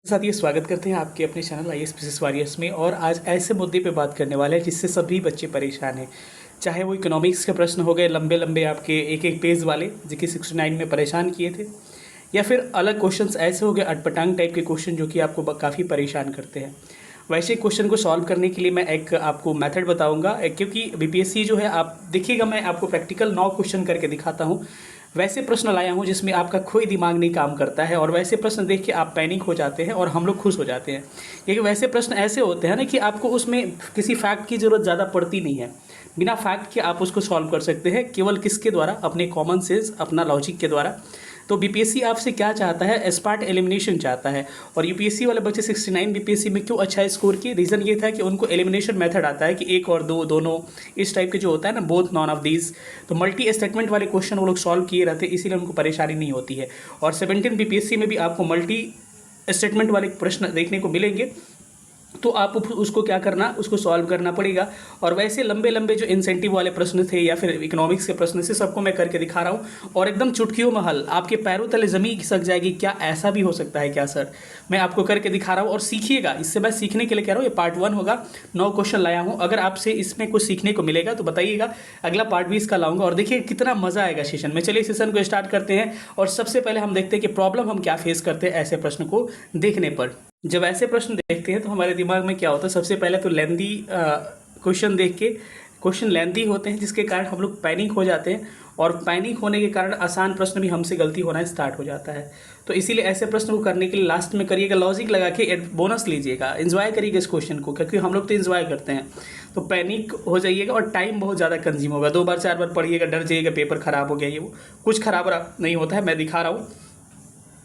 साथियों स्वागत करते हैं आपके अपने चैनल आईएएस पीसीएस वॉरियर्स में। और आज ऐसे मुद्दे पे बात करने वाले हैं जिससे सभी बच्चे परेशान हैं। चाहे वो इकोनॉमिक्स के प्रश्न हो गए लंबे लंबे आपके एक एक पेज वाले जो कि 69 में परेशान किए थे, या फिर अलग क्वेश्चंस ऐसे हो गए अटपटांग टाइप के क्वेश्चन जो कि आपको काफ़ी परेशान करते हैं। वैसे क्वेश्चन को सॉल्व करने के लिए मैं एक आपको मेथड बताऊंगा, क्योंकि बीपीएससी जो है आप देखिएगा, मैं आपको प्रैक्टिकल 9 क्वेश्चन करके दिखाता हूँ। वैसे प्रश्न लाया हूँ जिसमें आपका कोई दिमाग नहीं काम करता है, और वैसे प्रश्न देख के आप पैनिक हो जाते हैं और हम लोग खुश हो जाते हैं, क्योंकि वैसे प्रश्न ऐसे होते हैं ना कि आपको उसमें किसी फैक्ट की ज़रूरत ज़्यादा पड़ती नहीं है। बिना फैक्ट के आप उसको सॉल्व कर सकते हैं, केवल किसके द्वारा? अपने कॉमन सेंस, अपना लॉजिक के द्वारा। तो बीपीएससी आपसे क्या चाहता है? स्पार्ट एलिमिनेशन चाहता है। और यूपीएससी वाले बच्चे 69 बीपीएससी में क्यों अच्छा स्कोर किए? रीज़न ये था कि उनको एलिमिनेशन मेथड आता है कि एक और दो, दोनों, इस टाइप के जो होता है ना, बोथ, नॉन ऑफ दीज। तो मल्टी स्टेटमेंट वाले क्वेश्चन वो लोग सॉल्व किए रहते, इसीलिए उनको परेशानी नहीं होती है। और 17 बीपीएससी में भी आपको मल्टी स्टेटमेंट वाले प्रश्न देखने को मिलेंगे, तो आप उसको क्या करना, उसको सॉल्व करना पड़ेगा। और वैसे लंबे लंबे जो इंसेंटिव वाले प्रश्न थे या फिर इकोनॉमिक्स के प्रश्न से सबको मैं करके दिखा रहा हूँ, और एकदम चुटकियों में हल, आपके पैरों तले ज़मीन खिसक जाएगी। क्या ऐसा भी हो सकता है क्या सर? मैं आपको करके दिखा रहा हूँ और सीखिएगा। इससे मैं सीखने के लिए कह रहा हूँ, ये पार्ट 1 होगा। 9 क्वेश्चन लाया हूँ, अगर आपसे इसमें कुछ सीखने को मिलेगा तो बताइएगा, अगला पार्ट भी इसका लाऊंगा। और देखिए कितना मज़ा आएगा सेशन में। चलिए सेशन को स्टार्ट करते हैं, और सबसे पहले हम देखते हैं कि प्रॉब्लम हम क्या फेस करते हैं ऐसे प्रश्न को देखने पर। जब ऐसे प्रश्न देखते हैं तो हमारे दिमाग में क्या होता है? सबसे पहले तो लेंदी क्वेश्चन देख के, क्वेश्चन लेंदी होते हैं जिसके कारण हम लोग पैनिक हो जाते हैं, और पैनिक होने के कारण आसान प्रश्न भी हमसे गलती होना स्टार्ट हो जाता है। तो इसीलिए ऐसे प्रश्न को करने के लिए लास्ट में करिएगा, लॉजिक लगा के बोनस लीजिएगा, एंजॉय करिएगा इस क्वेश्चन को, क्योंकि हम लोग तो एंजॉय करते हैं। तो पैनिक हो जाइएगा और टाइम बहुत ज़्यादा कंज्यूम होगा। 2 बार 4 बार पढ़िएगा, डर जाइएगा पेपर खराब हो गया, ये वो कुछ खराब नहीं होता है। मैं दिखा रहा हूँ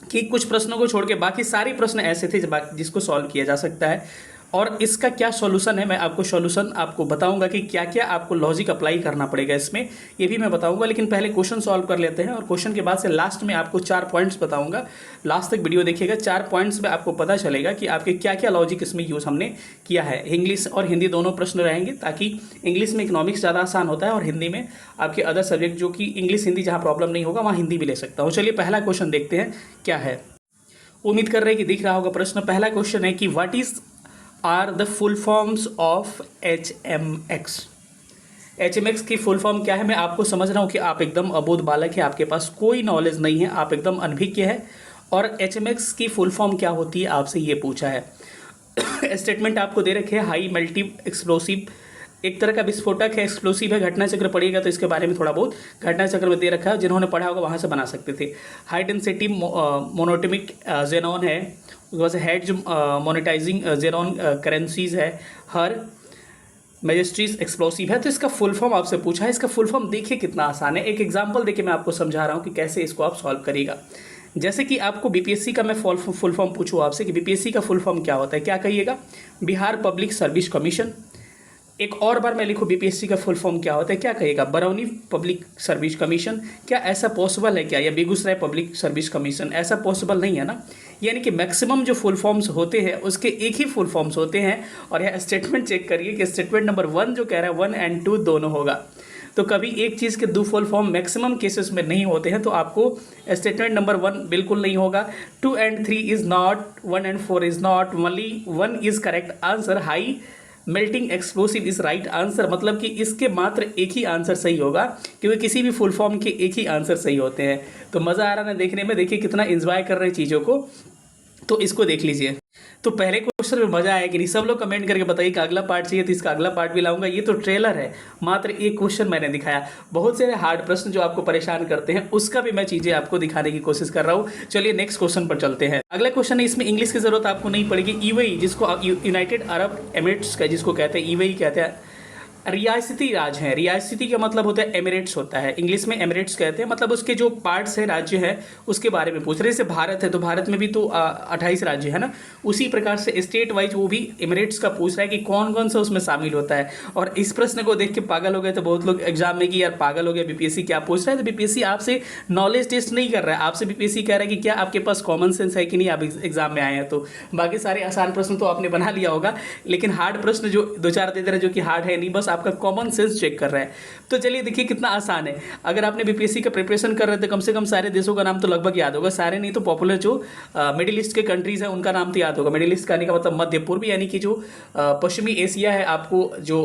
कि कुछ प्रश्नों को छोड़ के बाकी सारे प्रश्न ऐसे थे जिसको सॉल्व किया जा सकता है। और इसका क्या सॉल्यूशन है, मैं आपको सॉल्यूशन आपको बताऊंगा कि क्या क्या आपको लॉजिक अप्लाई करना पड़ेगा इसमें, ये भी मैं बताऊंगा। लेकिन पहले क्वेश्चन सॉल्व कर लेते हैं, और क्वेश्चन के बाद से लास्ट में आपको 4 पॉइंट्स बताऊंगा। लास्ट तक वीडियो देखिएगा, 4 पॉइंट्स में आपको पता चलेगा कि आपके क्या क्या लॉजिक इसमें यूज़ हमने किया है। इंग्लिश और हिंदी दोनों प्रश्न रहेंगे, ताकि इंग्लिश में इकोनॉमिक्स ज़्यादा आसान होता है, और हिंदी में आपके अदर सब्जेक्ट जो कि इंग्लिश हिंदी जहाँ प्रॉब्लम नहीं होगा वहाँ हिंदी भी ले सकता हूँ। चलिए पहला क्वेश्चन देखते हैं क्या है। उम्मीद कर रहे हैं कि दिख रहा होगा प्रश्न। पहला क्वेश्चन है कि what is are the full forms of HMX। HMX की फुल फॉर्म क्या है? मैं आपको समझ रहा हूँ कि आप एकदम अबोध बालक है, आपके पास कोई नॉलेज नहीं है, आप एकदम अनभिज्ञ है। और HMX की फुल फॉर्म क्या होती है आपसे ये पूछा है। स्टेटमेंट आपको दे रखे हैं, हाई मल्टी एक्सप्लोसिव, एक तरह का विस्फोटक है, एक्सप्लोसिव है। घटना चक्र पढ़िएगा तो इसके बारे में थोड़ा बहुत घटना चक्र में दे रखा है, जिन्होंने पढ़ा होगा वहाँ से बना सकते थे। हाई डेंसिटी मोनोटोमिक जेनॉन है, उसके बाद से हेड जो मोनेटाइजिंग जेनॉन करेंसीज है, हर मैजिस्ट्रीज एक्सप्लोसिव है। तो इसका फुल फॉर्म आपसे पूछा है। इसका फुल फॉर्म देखिए कितना आसान है। एक एग्जाम्पल देके मैं आपको समझा रहा हूँ कि कैसे इसको आप सॉल्व करिएगा। जैसे कि आपको बीपीएससी का मैं फुल फॉर्म पूछूँ आपसे कि बीपीएससी का फुल फॉर्म क्या होता है, क्या कहिएगा? Bihar public service commission. एक और बार मैं लिखूँ बीपीएससी का फुल फॉर्म क्या होता है, क्या कहिएगा? Barauni public service commission. क्या ऐसा पॉसिबल है क्या? या बेगूसराय पब्लिक सर्विस कमीशन? ऐसा पॉसिबल नहीं है ना। यानी कि मैक्सिमम जो फुल फॉर्म्स होते हैं उसके एक ही फुल फॉर्म्स होते हैं। और यह स्टेटमेंट चेक करिए कि स्टेटमेंट नंबर 1 जो कह रहा है 1 और 2 दोनों होगा। तो कभी एक चीज़ के 2 फुल फॉर्म मैक्सिमम केसेस में नहीं होते हैं, तो आपको स्टेटमेंट नंबर 1 बिल्कुल नहीं होगा। 2 और 3 इज़ नॉट, 1 और 4 is not, only 1 is correct answer. High melting explosive is right answer, मतलब कि इसके मात्र एक ही आंसर सही होगा, क्योंकि किसी भी फुल फॉर्म के एक ही आंसर सही होते हैं। तो मज़ा आ रहा है देखने में, देखिए कितना एंजॉय कर रहे हैं चीज़ों को, तो इसको देख लीजिए। तो पहले क्वेश्चन में मजा आया कि नहीं? सब लोग कमेंट करके बताइए कि अगला पार्ट चाहिए, तो इसका अगला पार्ट भी लाऊंगा। ये तो ट्रेलर है, मात्र एक क्वेश्चन मैंने दिखाया। बहुत सारे हार्ड प्रश्न जो आपको परेशान करते हैं उसका भी मैं चीज़ें आपको दिखाने की कोशिश कर रहा हूँ। चलिए नेक्स्ट क्वेश्चन पर चलते हैं। अगला क्वेश्चन है, इसमें इंग्लिश की जरूरत आपको नहीं पड़ेगी। यूएई, जिसको यूनाइटेड अरब एमिरेट्स का जिसको कहते हैं, यूएई कहते हैं, रियासती राज है। रियासती का मतलब होता है एमिरेट्स होता है, इंग्लिश में एमिरेट्स कहते हैं। मतलब उसके जो पार्ट्स हैं, राज्य है, उसके बारे में पूछ रहे। जैसे भारत है तो भारत में भी तो 28 राज्य है ना, उसी प्रकार से स्टेट वाइज वो भी एमिरेट्स का पूछ रहा है कि कौन कौन सा उसमें शामिल होता है। और इस प्रश्न को देख के पागल हो गए तो बहुत लोग एग्जाम में कि यार पागल हो गया, बीपीएससी क्या पूछ रहा है। तो बीपीएससी आपसे नॉलेज टेस्ट नहीं कर रहा है, आपसे बीपीएससी कह रहा है कि क्या आपके पास कॉमन सेंस है कि नहीं, आप एग्जाम में आए हैं। तो बाकी सारे आसान प्रश्न तो आपने बना लिया होगा, लेकिन हार्ड प्रश्न जो 2-4 दे दे रहे जो कि हार्ड है नहीं, बस आपका कॉमन सेंस चेक कर रहा है। तो चलिए देखिए कितना आसान है। अगर आपने बीपीएससी का प्रिपरेशन कर रहे थे, कम से कम सारे देशों का नाम तो लगभग याद होगा, सारे नहीं तो पॉपुलर जो मिडिल ईस्ट के कंट्रीज हैं उनका नाम तो याद होगा। मिडिल ईस्ट का आने का मतलब मध्य पूर्व, यानी कि जो पश्चिमी एशिया है, आपको जो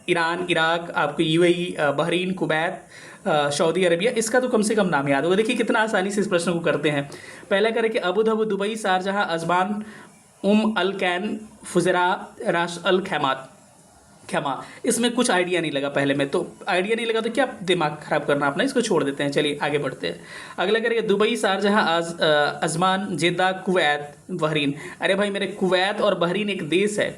ईरान, इराक, आपको UAE, Bahrain, Kuwait, Saudi Arabia, इसका तो कम से कम नाम याद होगा। देखिए कितना आसानी से इस प्रश्न को करते हैं। पहला करें कि Abu Dhabi, Dubai, Sharjah, Ajman, Al Ain, Fujairah, Ras Al खैमा। इसमें कुछ आइडिया नहीं लगा, पहले में तो आइडिया नहीं लगा तो क्या दिमाग खराब करना अपना, इसको छोड़ देते हैं। चलिए आगे बढ़ते हैं। अगला करेंगे दुबई, शारजहां, अजमान, जेद्दा, कुवैत, बहरीन। अरे भाई मेरे, कुवैत और बहरीन एक देश है,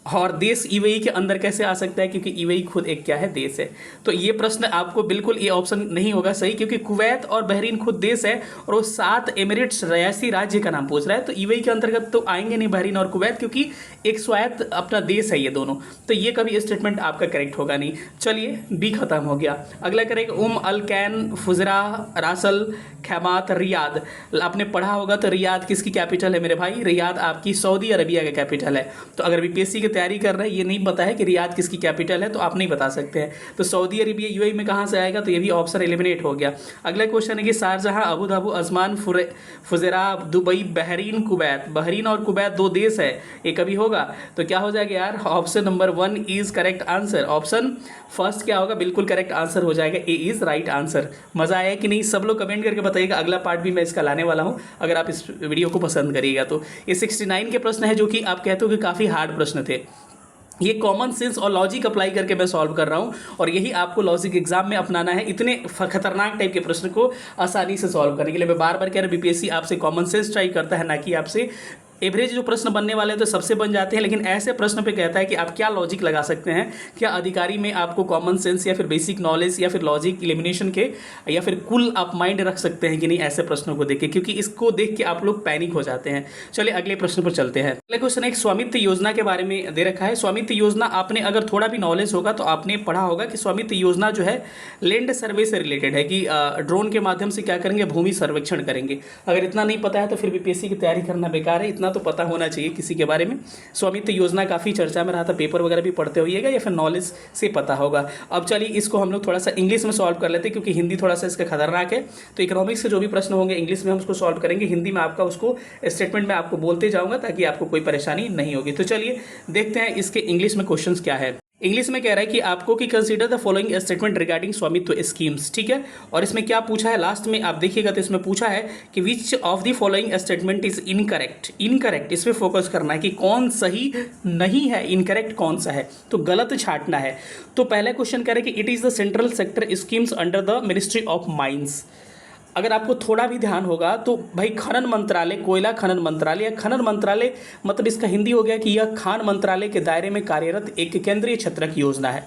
और देश यूएई के अंदर कैसे आ सकता है, क्योंकि यूएई खुद एक क्या है, देश है। तो ये प्रश्न आपको बिल्कुल, ये ऑप्शन नहीं होगा सही, क्योंकि कुवैत और बहरीन खुद देश है और वो 7 एमिरेट्स रियासी राज्य का नाम पूछ रहा है। तो यूएई के अंतर्गत तो आएंगे नहीं बहरीन और कुवैत, क्योंकि एक स्वायत्त अपना देश है ये दोनों। तो ये कभी स्टेटमेंट आपका करेक्ट होगा नहीं। चलिए बी खत्म हो गया। अगला करेंगे अल कैन, फुजरा, रासल खैमात, रियाद। आपने पढ़ा होगा तो रियाद किसकी कैपिटल है मेरे भाई, रियाद आपकी सऊदी अरबिया का कैपिटल है। तो अगर बीपीएससी की तैयारी कर रहे हैं, ये नहीं पता है कि रियाद किसकी कैपिटल है, तो आप नहीं बता सकते हैं। तो सऊदी अरबिया यूएई में कहाँ से आएगा, तो ये भी ऑप्शन एलिमिनेट हो गया। अगला क्वेश्चन है कि Sharjah, Abu Dhabi, Ajman, Fujairah, Dubai, Bahrain, Kuwait. Bahrain और कुवैत 2 देश है, ये कभी होगा? तो क्या हो जाएगा यार, option number 1 is correct answer. Option first क्या होगा, बिल्कुल करेक्ट आंसर हो जाएगा, ए इज राइट आंसर। मजा आया कि नहीं, सब लोग कमेंट करके बताइएगा। अगला पार्ट भी मैं इसका लाने वाला हूं, अगर आप इस वीडियो को पसंद करिएगा तो। ये 69 के प्रश्न है, जो कि आप कहते हो कि काफ़ी हार्ड प्रश्न थे। ये कॉमन सेंस और लॉजिक अप्लाई करके मैं सॉल्व कर रहा हूँ, और यही आपको लॉजिक एग्जाम में अपनाना है, इतने खतरनाक टाइप के प्रश्न को आसानी से सॉल्व करने के लिए। मैं बार बार कह रहा हूँ, बीपीएससी आपसे कॉमन सेंस ट्राई करता है, ना कि आपसे एवरेज जो प्रश्न बनने वाले हैं तो सबसे बन जाते हैं, लेकिन ऐसे प्रश्न पे कहता है कि आप क्या लॉजिक लगा सकते हैं, क्या अधिकारी में आपको कॉमन सेंस या फिर बेसिक नॉलेज या फिर लॉजिक एलिमिनेशन के या फिर कुल आप माइंड रख सकते हैं कि नहीं ऐसे प्रश्नों को देख के, क्योंकि इसको देख के आप लोग पैनिक हो जाते हैं। चलिए अगले प्रश्न पर चलते हैं। अगले क्वेश्चन एक स्वामित्व योजना के बारे में दे रखा है। स्वामित्व योजना आपने अगर थोड़ा भी नॉलेज होगा तो आपने पढ़ा होगा कि स्वामित्व योजना जो है लैंड सर्वे से रिलेटेड है, कि ड्रोन के माध्यम से क्या करेंगे, भूमि सर्वेक्षण करेंगे। अगर इतना नहीं पता है तो फिर बीपीएससी की तैयारी करना बेकार है, इतना तो पता होना चाहिए किसी के बारे में। स्वामित्व योजना काफ़ी चर्चा में रहा था, पेपर वगैरह भी पढ़ते होइएगा या फिर नॉलेज से पता होगा। अब चलिए इसको हम लोग थोड़ा सा इंग्लिश में सॉल्व कर लेते हैं, क्योंकि हिंदी थोड़ा सा इसका खतरनाक है। तो इकोनॉमिक्स के जो भी प्रश्न होंगे इंग्लिश में हम उसको सॉल्व करेंगे, हिंदी में आपका उसको स्टेटमेंट में आपको बोलते जाऊँगा, ताकि आपको कोई परेशानी नहीं होगी। तो चलिए देखते हैं इसके इंग्लिश में क्वेश्चन क्या है। इंग्लिश में कह रहा है कि आपको कि consider the following statement regarding स्वामित्व स्कीम्स, ठीक है। और इसमें क्या पूछा है लास्ट में आप देखिएगा, तो इसमें पूछा है कि विच of the following statement is incorrect. Incorrect इस पर फोकस करना है कि कौन सही नहीं है, इनकरेक्ट कौन सा है, तो गलत छांटना है। तो पहला क्वेश्चन कह रहा है कि it is the central sector schemes under the ministry of mines. अगर आपको थोड़ा भी ध्यान होगा तो भाई खनन मंत्रालय, कोयला खनन मंत्रालय या खनन मंत्रालय, मतलब इसका हिंदी हो गया कि यह खान मंत्रालय के दायरे में कार्यरत एक केंद्रीय क्षेत्रक योजना है।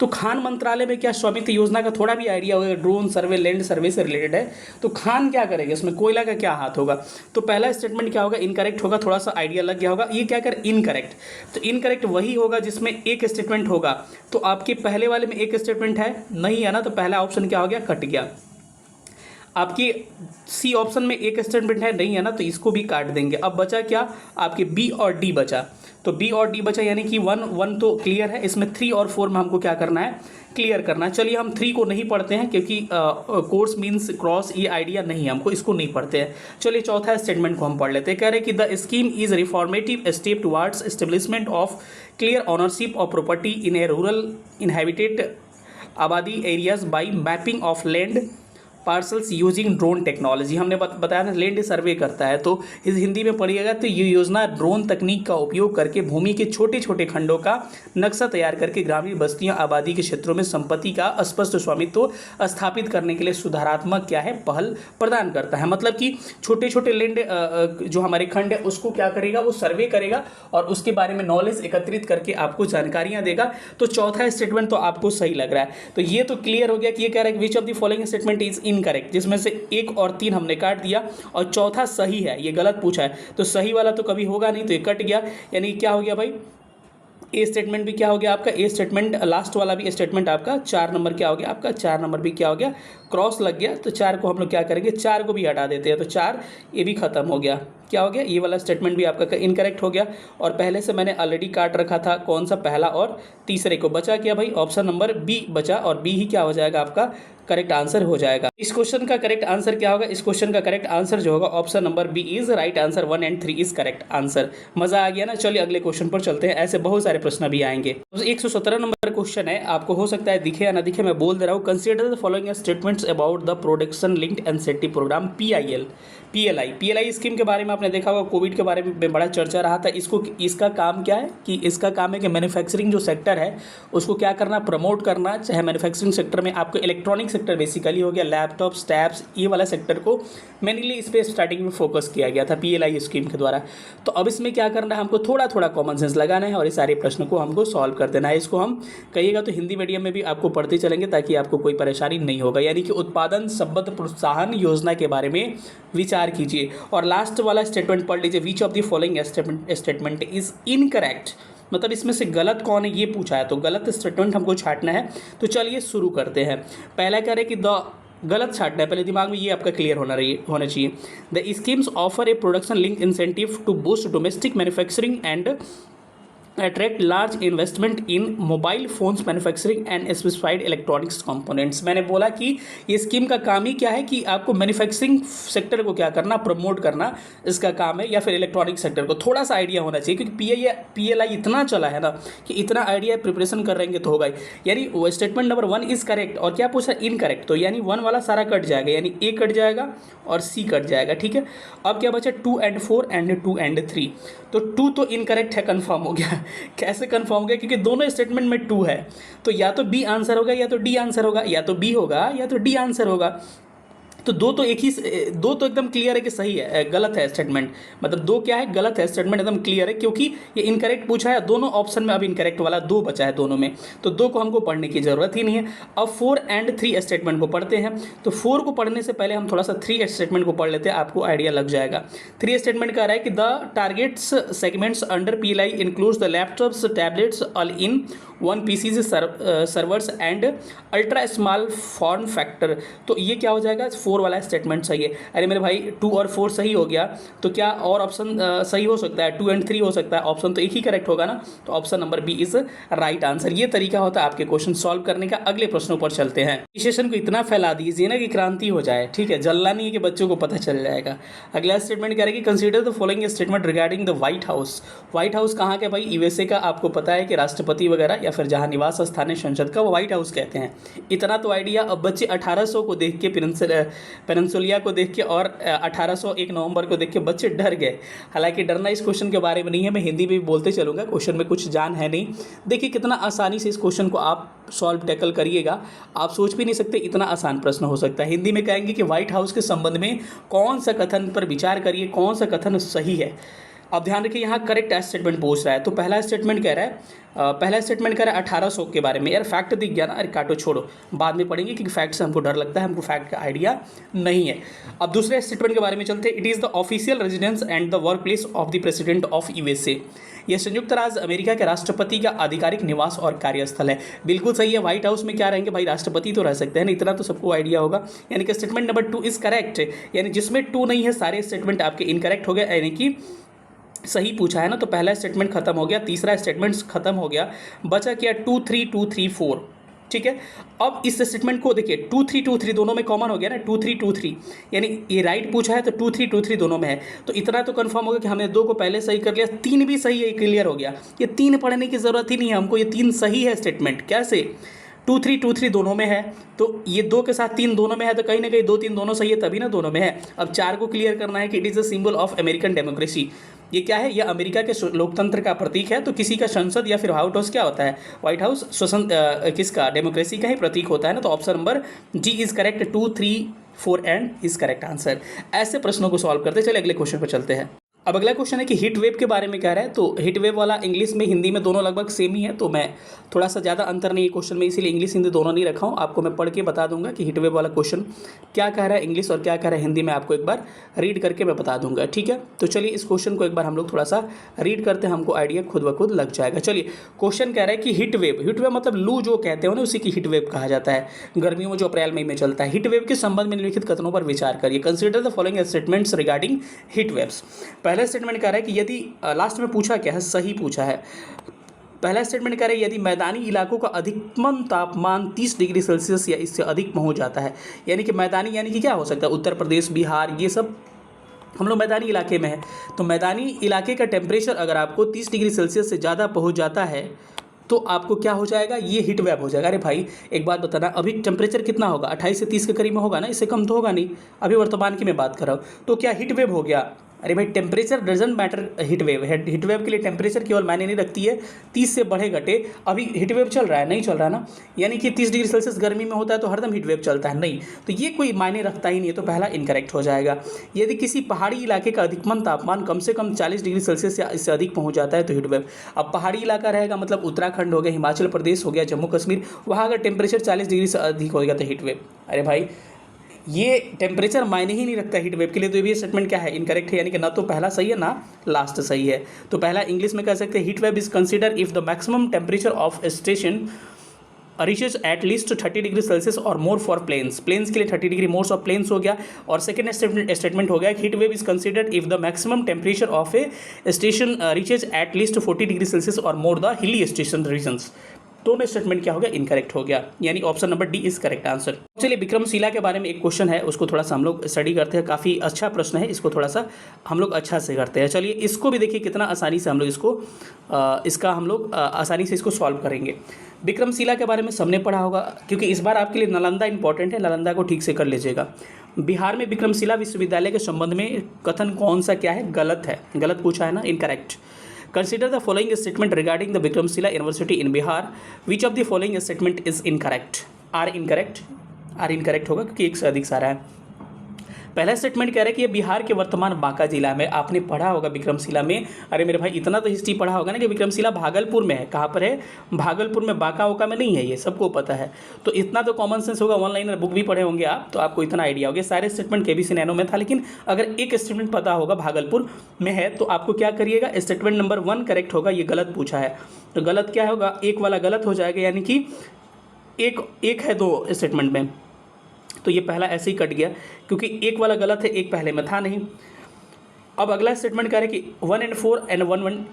तो खान मंत्रालय में क्या स्वामित्व योजना का थोड़ा भी आइडिया होगा, ड्रोन सर्वे, लैंड सर्वे से रिलेटेड है, तो खान क्या करेगा इसमें, कोयला का क्या हाथ होगा। तो पहला स्टेटमेंट क्या होगा, इनकरेक्ट होगा, थोड़ा सा आइडिया लग गया होगा। ये क्या कर, इनकरेक्ट, तो इनकरेक्ट वही होगा जिसमें एक स्टेटमेंट होगा। तो आपके पहले वाले में एक स्टेटमेंट है, नहीं है ना, तो पहला ऑप्शन क्या हो गया, कट गया। आपकी सी ऑप्शन में एक स्टेटमेंट है, नहीं है ना, तो इसको भी काट देंगे। अब बचा क्या, आपके बी और डी बचा। तो बी और डी बचा, यानी कि 1 तो क्लियर है, इसमें 3 और 4 में हमको क्या करना है, क्लियर करना है। चलिए हम 3 को नहीं पढ़ते हैं, क्योंकि कोर्स मीन्स क्रॉस, ये आइडिया नहीं है हमको, इसको नहीं पढ़ते हैं। चलिए चौथा स्टेटमेंट को हम पढ़ लेते हैं। कह रहे हैं कि the scheme is reformative step towards establishment of clear ownership of property in a rural inhabited आबादी areas by mapping of land parcels using drone technology. हमने बताया ना, लैंड सर्वे करता है, तो इस हिंदी में पढ़िएगा तो ये योजना ड्रोन तकनीक का उपयोग करके भूमि के छोटे छोटे खंडों का नक्शा तैयार करके ग्रामीण बस्तियां, आबादी के क्षेत्रों में संपत्ति का स्पष्ट स्वामित्व स्थापित करने के लिए सुधारात्मक क्या है, पहल प्रदान करता है। मतलब कि छोटे छोटे लैंड जो हमारे खंड है उसको क्या करेगा, वो सर्वे करेगा और उसके बारे में नॉलेज एकत्रित करके आपको जानकारियां देगा। तो चौथा स्टेटमेंट तो आपको सही लग रहा है। तो ये तो क्लियर हो गया कि ये कह रहा है कि विच of the following statement is incorrect, जिसमें से 1 और 3 हमने काट दिया और चौथा सही है, ये गलत पूछा है। तो सही वाला तो कभी होगा नहीं, तो ये कट गया। यानी क्या हो गया भाई, ए स्टेटमेंट भी क्या हो गया आपका, ए स्टेटमेंट लास्ट वाला भी स्टेटमेंट आपका 4 नंबर क्या हो गया, आपका 4 नंबर भी क्या हो गया, क्रॉस लग गया। तो 4 को हम लोग क्या करेंगे, 4 को भी हटा देते हैं, तो 4 ये भी खत्म हो गया। क्या हो गया, ये वाला स्टेटमेंट भी आपका इनकरेक्ट हो गया। और पहले से मैंने ऑलरेडी काट रखा था कौन सा, पहला और तीसरे को। बचा क्या भाई, ऑप्शन नंबर बी बचा, और बी ही क्या हो जाएगा आपका करेक्ट आंसर हो जाएगा। इस क्वेश्चन का करेक्ट आंसर क्या होगा, इस क्वेश्चन का करेक्ट आंसर जो होगा option number B is right answer. 1 और 3 इज करेक्ट आंसर। मजा आ गया ना। चलिए अगले क्वेश्चन पर चलते हैं, ऐसे बहुत सारे प्रश्न भी आएंगे। 117 नंबर क्वेश्चन है, आपको हो सकता है दिखे या ना दिखे, मैं बोल दे रहा हूँ। Consider the following statements about the production linked incentive program PLI scheme के बारे में आपने देखा होगा, कोविड के बारे में बड़ा चर्चा रहा था। इसका काम क्या है कि इसका काम है कि मैन्युफैक्चरिंग जो सेक्टर है उसको क्या करना, प्रमोट करना। चाहे मैन्युफैक्चरिंग सेक्टर में आपको इलेक्ट्रॉनिक सेक्टर बेसिकली हो गया, लैपटॉप्स, टैब्स, ये वाला सेक्टर को मेनली इस पर स्टार्टिंग में फोकस किया गया था पीएलआई स्कीम के द्वारा। तो अब इसमें क्या करना है, हमको थोड़ा थोड़ा कॉमन सेंस लगाना है और इस सारे प्रश्न को हमको सॉल्व कर देना है। इसको हम कहिएगा तो हिंदी मीडियम में भी आपको पढ़ते चलेंगे ताकि आपको कोई परेशानी नहीं होगा। यानी कि उत्पादन संबद्ध प्रोत्साहन योजना के बारे में विचार कीजिए। और लास्ट वाला स्टेटमेंट पढ़ लीजिए, विच of the following statement is incorrect, मतलब इसमें से गलत कौन है ये पूछा है, तो गलत स्टेटमेंट हमको छांटना है। तो चलिए शुरू करते हैं। पहला कह रहे कि द गलत छांटना है, पहले दिमाग में ये आपका क्लियर होना चाहिए। The schemes offer a production link incentive to boost domestic manufacturing and attract large investment in mobile phones manufacturing and specified electronics components. मैंने बोला कि ये स्कीम का काम ही क्या है कि आपको मैन्युफैक्चरिंग सेक्टर को क्या करना, प्रमोट करना, इसका काम है। या फिर इलेक्ट्रॉनिक सेक्टर को थोड़ा सा आइडिया होना चाहिए, क्योंकि पीएलआई इतना चला है ना कि इतना आइडिया प्रिपरेशन कर रहेंगे तो होगा ही। यानी वो स्टेटमेंट नंबर 1 इज करेक्ट, और क्या पूछा, इनकरेक्ट। तो यानी 1 वाला सारा कट जाएगा, यानी ए कट जाएगा और सी कट जाएगा, ठीक है। अब क्या बचा, 2 और 4 एंड 2 और 3। तो 2 तो इनकरेक्ट है, कंफर्म हो गया। कैसे कंफर्म हो गया, क्योंकि दोनों स्टेटमेंट में 2 है। तो या तो बी आंसर होगा या तो डी आंसर होगा, या तो बी होगा या तो डी आंसर होगा। तो दो तो एकदम क्लियर है कि सही है, गलत है स्टेटमेंट। मतलब 2 क्या है, गलत है स्टेटमेंट, एकदम क्लियर है, क्योंकि ये इनकरेक्ट पूछा है। दोनों ऑप्शन में अब इनकरेक्ट वाला 2 बचा है दोनों में, तो 2 को हमको पढ़ने की जरूरत ही नहीं है। अब 4 और 3 स्टेटमेंट को पढ़ते हैं। तो 4 को पढ़ने से पहले हम थोड़ा सा 3 स्टेटमेंट को पढ़ लेते हैं, आपको आइडिया लग जाएगा। 3 स्टेटमेंट कह रहा है कि the targets segments under PLI includes the laptops, tablets, all in one PCs, servers and ultra small form factor. तो ये क्या हो जाएगा, 4 वाला स्टेटमेंट सही है। अरे मेरे भाई 2 और 4 सही हो गया, तो क्या और ऑप्शन सही हो सकता है, 2 और 3 हो सकता है, ऑप्शन तो एक ही करेक्ट होगा ना। तो option number B is right answer. ये तरीका होता है आपके क्वेश्चन सॉल्व करने का। अगले प्रश्नों पर चलते हैं। सेशन को इतना फैला दीजिए ना कि क्रांति हो जाए, ठीक है, जलना नहीं है कि बच्चों को पता चल जाएगा। अगला स्टेटमेंट कह रहे कि consider the following statement regarding the white house. White house कहाँ के भाई, यूएसए का। आपको पता है कि राष्ट्रपति वगैरह या फिर जहाँ निवास स्थान है संसद का, वो व्हाइट हाउस कहते हैं। इतना तो आइडिया। अब बच्चे 1800 को देख के, पेनिनसुलिया को देख के और 1801 नवंबर को देख के बच्चे डर गए। हालांकि डरना इस क्वेश्चन के बारे में नहीं है, मैं हिंदी में भी बोलते चलूँगा, क्वेश्चन में कुछ जान है नहीं। देखिए कितना आसानी से इस क्वेश्चन को आप सॉल्व टैकल करिएगा, आप सोच भी नहीं सकते इतना आसान प्रश्न हो सकता है। हिंदी में कहेंगे कि व्हाइट हाउस के संबंध में कौन सा कथन पर विचार करिए, कौन सा कथन सही है। अब ध्यान रखिए, यहाँ करेक्ट स्टेटमेंट पूछ रहा है। तो पहला स्टेटमेंट कह रहा है 1800 के बारे में। यार फैक्ट दिख गया ना, अरे काटो छोड़ो, बाद में पढ़ेंगे, क्योंकि फैक्ट से हमको डर लगता है, हमको फैक्ट का आइडिया नहीं है। अब दूसरे स्टेटमेंट के बारे में चलते हैं। It is the official residence and the work place of the president of USA. यह संयुक्त राज्य अमेरिका के राष्ट्रपति का आधिकारिक निवास और कार्यस्थल है। बिल्कुल सही है। व्हाइट हाउस में क्या रहेंगे भाई, राष्ट्रपति तो रह सकते हैं ना, इतना तो सबको आइडिया होगा। यानी कि स्टेटमेंट नंबर 2 इज करेक्ट। यानी जिसमें 2 नहीं है सारे स्टेटमेंट आपके इनकरेक्ट हो गए, यानी कि सही पूछा है ना। तो पहला स्टेटमेंट खत्म हो गया, तीसरा स्टेटमेंट खत्म हो गया, बचा क्या 2, 3, 2, 3, 4, ठीक है। अब इस स्टेटमेंट को देखिए 2, 3, 2, 3 दोनों में कॉमन हो गया ना, 2, 3, 2, 3, यानी ये राइट पूछा है तो 2, 3, 2, 3 दोनों में है। तो इतना तो कंफर्म हो गया कि हमने 2 को पहले सही कर लिया, 3 भी सही है, क्लियर हो गया। ये 3 पढ़ने की जरूरत ही नहीं है हमको, ये 3 सही है स्टेटमेंट। कैसे, 2, 3, 2, 3 दोनों में है, तो ये 2 के साथ 3 दोनों में है, तो कहीं ना कहीं 2, 3 दोनों सही है, तभी ना दोनों में है। अब 4 को क्लियर करना है कि it is a symbol of American democracy. ये क्या है, यह अमेरिका के लोकतंत्र का प्रतीक है। तो किसी का संसद या फिर व्हाइट हाउस क्या होता है, व्हाइट हाउस किसका, डेमोक्रेसी का ही प्रतीक होता है ना। तो option number G is correct, 2, 3, 4 and is correct answer. ऐसे प्रश्नों को सॉल्व करते चले अगले क्वेश्चन पर चलते हैं। अब अगला क्वेश्चन है कि हीट वेव के बारे में कह रहा है। तो हीट वेव वाला इंग्लिश में हिंदी में दोनों लगभग सेम ही है, तो मैं थोड़ा सा ज़्यादा अंतर नहीं है क्वेश्चन में, इसीलिए इंग्लिश हिंदी दोनों नहीं रखा हूँ। आपको मैं पढ़ के बता दूंगा कि हीट वेव वाला क्वेश्चन क्या कह रहा है इंग्लिश और क्या कह रहा है हिंदी में, आपको एक बार रीड करके मैं बता दूंगा, ठीक है। तो चलिए इस क्वेश्चन को एक बार हम लोग थोड़ा सा रीड करते हैं, हमको आइडिया खुद ब खुद लग जाएगा। चलिए क्वेश्चन कह रहा है कि हीट वेव मतलब लू जो कहते हो ना, उसी की हीट वेव कहा जाता है, गर्मियों में जो अप्रैल मई में चलता है। हीट वेव के संबंध में निम्नलिखित कथनों पर विचार करिए। Consider the following statements regarding heat waves. पहला स्टेटमेंट कह रहा है कि यदि लास्ट में पूछा क्या है, सही पूछा है। पहला स्टेटमेंट कह रहा है यदि मैदानी इलाकों का अधिकतम तापमान 30 डिग्री सेल्सियस या इससे अधिक में हो जाता है, यानी कि मैदानी यानी कि क्या हो सकता है, उत्तर प्रदेश, बिहार, ये सब हम लोग मैदानी इलाके में है। तो मैदानी इलाके का टेम्परेचर अगर आपको 30 डिग्री सेल्सियस से ज़्यादा पहुंच जाता है तो आपको क्या हो जाएगा, ये हीट वेव हो जाएगा। अरे भाई एक बात बताना, अभी टेम्परेचर कितना होगा, 28 से 30 के करीब में होगा ना, इससे कम तो होगा नहीं। अभी वर्तमान की मैं बात कर रहा हूँ, तो क्या हीट वेव हो गया। अरे भाई temperature doesn't matter, heat wave के लिए टेम्परेचर केवल मायने नहीं रखती है 30 से बढ़े घटे। अभी हीट वेव चल रहा है, नहीं चल रहा ना, यानी कि 30 डिग्री सेल्सियस गर्मी में होता है तो हरदम हीट वेव चलता है, नहीं, तो ये कोई मायने रखता ही नहीं है, तो पहला इनकरेक्ट हो जाएगा। यदि किसी पहाड़ी इलाके का अधिकतम तापमान कम से कम 40 डिग्री सेल्सियस या इससे अधिक पहुंच जाता है तो हीट वेव। अब पहाड़ी इलाका रहेगा मतलब उत्तराखंड हो गया, हिमाचल प्रदेश हो गया, जम्मू कश्मीर, वहाँ अगर टेम्परेचर 40 डिग्री से अधिक हो गया तो हीट वेव। अरे भाई ये टेम्परेचर मायने ही नहीं रखता हीट वेव के लिए, तो ये स्टेटमेंट क्या है, इनकरेक्ट है, यानी कि ना तो पहला सही है ना लास्ट सही है। तो पहला इंग्लिश में कह सकते हैं heat wave is consider if the maximum temperature of station reaches at least 30 degree Celsius और मोर फॉर प्लेन्स के लिए 30 डिग्री मोर ऑफ प्लेन्स हो गया। और सेकेंड स्टेटमेंट हो गया heat wave is considered if the maximum temperature of a station reaches at least 40 degree Celsius और more the hilly station regions. दोनों स्टेटमेंट क्या हो गया, इनकरेक्ट हो गया, यानी option number D is correct answer. चलिए विक्रमशिला के बारे में एक क्वेश्चन है, उसको थोड़ा सा हम लोग स्टडी करते हैं। काफ़ी अच्छा प्रश्न है, इसको थोड़ा सा हम लोग अच्छा से करते हैं। चलिए इसको भी देखिए कितना आसानी से हम लोग इसको आसानी से इसको सॉल्व करेंगे। विक्रमशिला के बारे में सबने पढ़ा होगा, क्योंकि इस बार आपके लिए नालंदा इंपॉर्टेंट है, नालंदा को ठीक से कर लीजिएगा। बिहार में विक्रमशिला विश्वविद्यालय के संबंध में कथन कौन सा क्या है, गलत है, गलत पूछा है ना, incorrect. Consider the following statement regarding the Vikramshila University in Bihar. Which of the following statement is incorrect? Are incorrect होगा क्योंकि एक से अधिक सारा है। पहला स्टेटमेंट कह रहा है कि ये बिहार के वर्तमान बांका जिला में, आपने पढ़ा होगा विक्रमशिला में, अरे मेरे भाई इतना तो हिस्ट्री पढ़ा होगा ना कि विक्रमशिला भागलपुर में है। कहाँ पर है, भागलपुर में, बांका ओका में नहीं है, ये सबको पता है। तो इतना तो कॉमन सेंस होगा, ऑनलाइन बुक भी पढ़े होंगे आप, तो आपको इतना आइडिया होगा। सारे स्टेटमेंट केबीसी नैनो में था, लेकिन अगर एक स्टेटमेंट पता होगा भागलपुर में है तो आपको क्या करिएगा, स्टेटमेंट नंबर 1 करेक्ट होगा। ये गलत पूछा है तो गलत क्या होगा, एक वाला गलत हो जाएगा, यानी कि एक है 2 स्टेटमेंट में, तो ये पहला ऐसे ही कट गया क्योंकि एक वाला गलत है, एक पहले में था नहीं। अब अगला स्टेटमेंट कह रहे हैं कि 1 and 4 and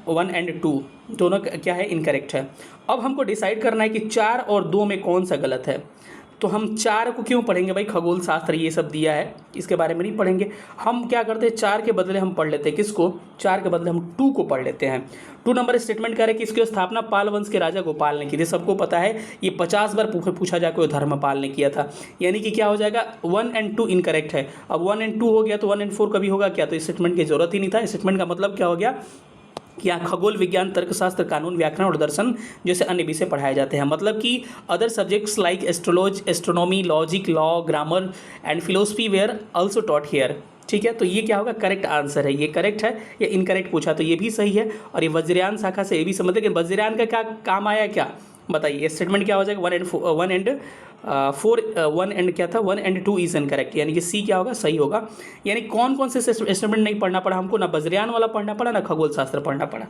1 and 2 दोनों क्या है, इनकरेक्ट है। अब हमको डिसाइड करना है कि 4 और 2 में कौन सा गलत है। तो हम 4 को क्यों पढ़ेंगे भाई, खगोल शास्त्र ये सब दिया है, इसके बारे में नहीं पढ़ेंगे। हम क्या करते हैं, 4 के बदले हम पढ़ लेते हैं किसको, 4 के बदले हम 2 को पढ़ लेते हैं। 2 नंबर स्टेटमेंट कह रहे हैं कि इसकी स्थापना पाल वंश के राजा गोपाल ने की थी। सबको पता है, ये 50 बार पूछा जाकर वो धर्मपाल ने किया था, यानी कि क्या हो जाएगा, 1 and 2 इनकरेक्ट है। अब 1 and 2 हो गया तो 1 and 4 कभी होगा क्या, तो स्टेटमेंट की जरूरत ही नहीं था। स्टेटमेंट का मतलब क्या हो गया कि यहाँ खगोल विज्ञान, तर्कशास्त्र, कानून, व्याकरण और दर्शन जैसे अन्य विषय पढ़ाए जाते हैं। मतलब कि other subjects like astronomy, logic, law, grammar and philosophy where also taught here. ठीक है, तो ये क्या होगा, करेक्ट आंसर है। ये करेक्ट है या इनकरेक्ट पूछा तो ये भी सही है। और ये वज्रयान शाखा से ये भी समझते हैं कि वज्रयान का क्या काम आया, क्या बताइए। स्टेटमेंट क्या हो जाएगा, 1 and 2 इज इनकरेक्ट, यानी कि सी क्या होगा, सही होगा। यानी कौन कौन से स्टेटमेंट नहीं पढ़ना पड़ा हमको, ना वज्रयान वाला पढ़ना पड़ा, ना खगोल शास्त्र पढ़ना पड़ा,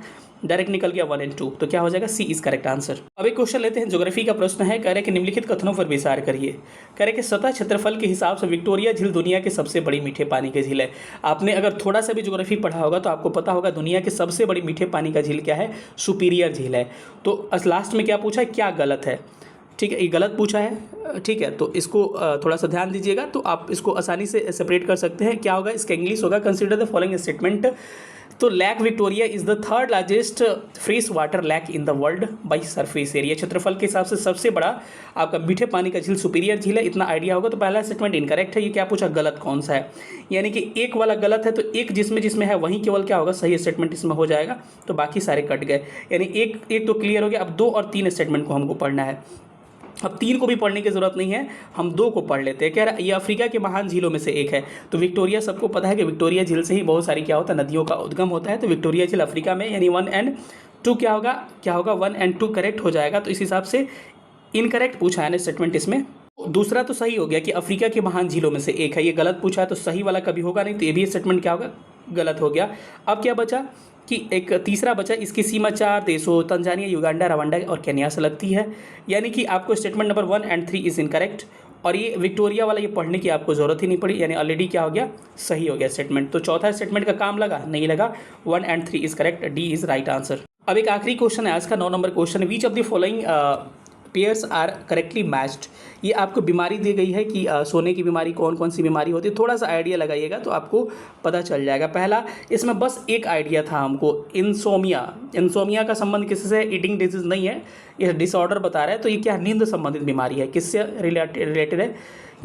डायरेक्ट निकल गया 1 and 2, तो क्या हो जाएगा, सी इज करेक्ट आंसर। अब एक क्वेश्चन लेते हैं, ज्योग्राफी का प्रश्न है। कह रहे कि निम्नलिखित कथनों पर विचार करिए। कह रहे कि सतह क्षेत्रफल के हिसाब से विक्टोरिया झील दुनिया के सबसे बड़ी मीठे पानी की झील है। आपने अगर थोड़ा सा भी ज्योग्राफी पढ़ा होगा तो आपको पता होगा दुनिया के सबसे बड़ी मीठे पानी का झील क्या है, सुपीरियर झील है। तो लास्ट में क्या पूछा है, क्या गलत है, ठीक है, ये गलत पूछा है, ठीक है। तो इसको थोड़ा सा ध्यान दीजिएगा, तो आप इसको आसानी से सेपरेट कर सकते हैं। क्या होगा, इसका इंग्लिश होगा, कंसिडर द फॉलोइंग स्टेटमेंट। तो lake Victoria is the 3rd largest fresh water lake in the world by surface area. क्षेत्रफल के हिसाब से सबसे बड़ा आपका मीठे पानी का झील सुपीरियर झील है, इतना आइडिया होगा। तो पहला स्टेटमेंट इनकरेक्ट है। ये क्या पूछा, गलत कौन सा है, यानी कि एक वाला गलत है, तो एक जिसमें है वहीं केवल क्या होगा, सही स्टेटमेंट इसमें हो जाएगा, तो बाकी सारे कट गए। यानी एक तो क्लियर हो गया। अब 2 और 3 स्टेटमेंट को हमको पढ़ना है। अब 3 को भी पढ़ने की ज़रूरत नहीं है, हम 2 को पढ़ लेते हैं। कह रहा है ये अफ्रीका के महान झीलों में से एक है। तो विक्टोरिया सबको पता है कि विक्टोरिया झील से ही बहुत सारी क्या होता है, नदियों का उद्गम होता है। तो विक्टोरिया झील अफ्रीका में, यानी 1 एंड 2 क्या होगा 1 एंड 2 करेक्ट हो जाएगा। तो इस हिसाब से इनकरेक्ट पूछा है ना स्टेटमेंट इसमें। दूसरा तो सही हो गया कि अफ्रीका के महान झीलों में से एक है, ये गलत पूछा है तो सही वाला कभी होगा नहीं, तो ये भी स्टेटमेंट क्या होगा, गलत हो गया। अब क्या बचा कि एक तीसरा बचा, इसकी सीमा 4 देशों तंजानिया, युगांडा, रवांडा और केन्या से लगती है। यानी कि आपको statement number 1 and 3 is incorrect. और ये विक्टोरिया वाला ये पढ़ने की आपको ज़रूरत ही नहीं पड़ी, यानी ऑलरेडी क्या हो गया, सही हो गया स्टेटमेंट। तो चौथा स्टेटमेंट का काम लगा नहीं लगा, 1 and 3 is correct, D is right answer. अब एक आखिरी क्वेश्चन है आज का 9 नंबर question, which of the following pairs are correctly matched. ये आपको बीमारी दी गई है कि सोने की बीमारी कौन कौन सी बीमारी होती है, थोड़ा सा आइडिया लगाइएगा तो आपको पता चल जाएगा। पहला इसमें बस एक आइडिया था हमको, इंसोमिया का संबंध किससे है, ईटिंग डिजीज नहीं है, ये डिसऑर्डर बता रहा है। तो ये क्या नींद संबंधित बीमारी है, किससे रिलेटेड है,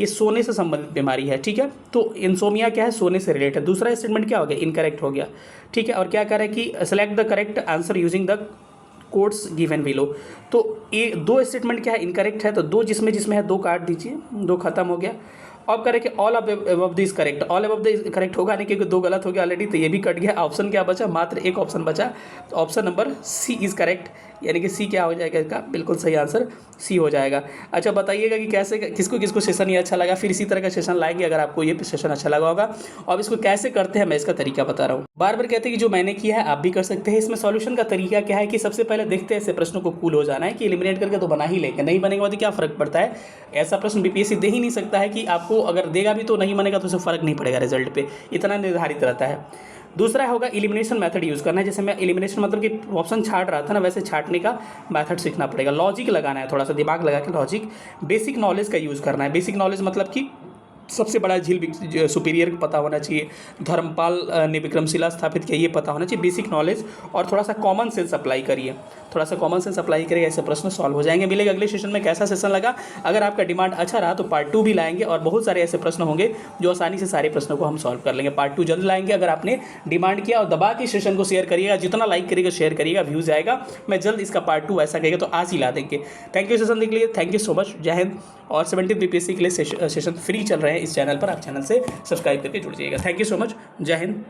ये सोने से संबंधित बीमारी है, ठीक है। तो इंसोमिया क्या है, सोने से रिलेटेड। दूसरा स्टेटमेंट क्या हो गया, इनकरेक्ट हो गया, ठीक है। और क्या कह रहा है कि select the correct answer using the codes given below. तो ये 2 स्टेटमेंट क्या है, इनकरेक्ट है, तो 2 जिसमें है 2 काट दीजिए, 2 खत्म हो गया। अब करें कि all above this correct, all above this correct होगा नहीं क्योंकि 2 गलत हो गया ऑलरेडी, तो ये भी कट गया। ऑप्शन क्या बचा, मात्र एक ऑप्शन बचा, तो option number C is correct, यानी कि सी क्या हो जाएगा, इसका बिल्कुल सही आंसर सी हो जाएगा। अच्छा बताइएगा कि कैसे किसको किसको सेशन ये अच्छा लगा, फिर इसी तरह का सेशन लाएंगे अगर आपको ये सेशन अच्छा लगा होगा। और इसको कैसे करते हैं मैं इसका तरीका बता रहा हूँ। बार बार कहते हैं कि जो मैंने किया है आप भी कर सकते हैं। इसमें सॉल्यूशन का तरीका क्या है कि सबसे पहले देखते हैं ऐसे प्रश्नों को कूल हो जाना है कि एलिमिनेट करके तो बना ही लेंगे, नहीं बनेगा तो क्या फ़र्क पड़ता है। ऐसा प्रश्न बीपीएससी दे ही नहीं सकता है कि आपको अगर देगा भी तो नहीं बनेगा तो उससे फ़र्क नहीं पड़ेगा रिजल्ट पे, इतना निर्धारित रहता है। दूसरा होगा एलिमिनेशन मेथड यूज़ करना है। जैसे मैं एलिमिनेशन मतलब कि ऑप्शन छाट रहा था ना, वैसे छाटने का मेथड सीखना पड़ेगा। लॉजिक लगाना है, थोड़ा सा दिमाग लगा के लॉजिक। बेसिक नॉलेज का यूज़ करना है। बेसिक नॉलेज मतलब कि सबसे बड़ा झील सुपीरियर पता होना चाहिए, धर्मपाल ने विक्रमशिला स्थापित किया ये पता होना चाहिए, बेसिक नॉलेज। और थोड़ा सा कॉमन सेंस अप्लाई करिए, थोड़ा सा कॉमन सेंस अप्लाई करिए, ऐसे प्रश्न सॉल्व हो जाएंगे। मिलेगा अगले सेशन में कैसा सेशन लगा। अगर आपका डिमांड अच्छा रहा तो पार्ट 2 भी लाएंगे और बहुत सारे ऐसे प्रश्न होंगे जो आसानी से सारे प्रश्नों को हम सॉल्व कर लेंगे। पार्ट 2 जल्द लाएंगे अगर आपने डिमांड किया। और दबा के सेशन को शेयर करिएगा, जितना लाइक करिएगा शेयर करिएगा व्यूज़ आएगा। मैं जल्द इसका पार्ट 2 ऐसा कहेगा तो आज ही ला देंगे। थैंक यू सेशन देखने के लिए, थैंक यू सो मच, जय हिंद। और 17 बीपीएससी के लिए सेशन फ्री चल रहे हैं इस चैनल पर, आप चैनल से सब्सक्राइब करके जुड़ जाइएगा। थैंक यू सो मच, जय हिंद।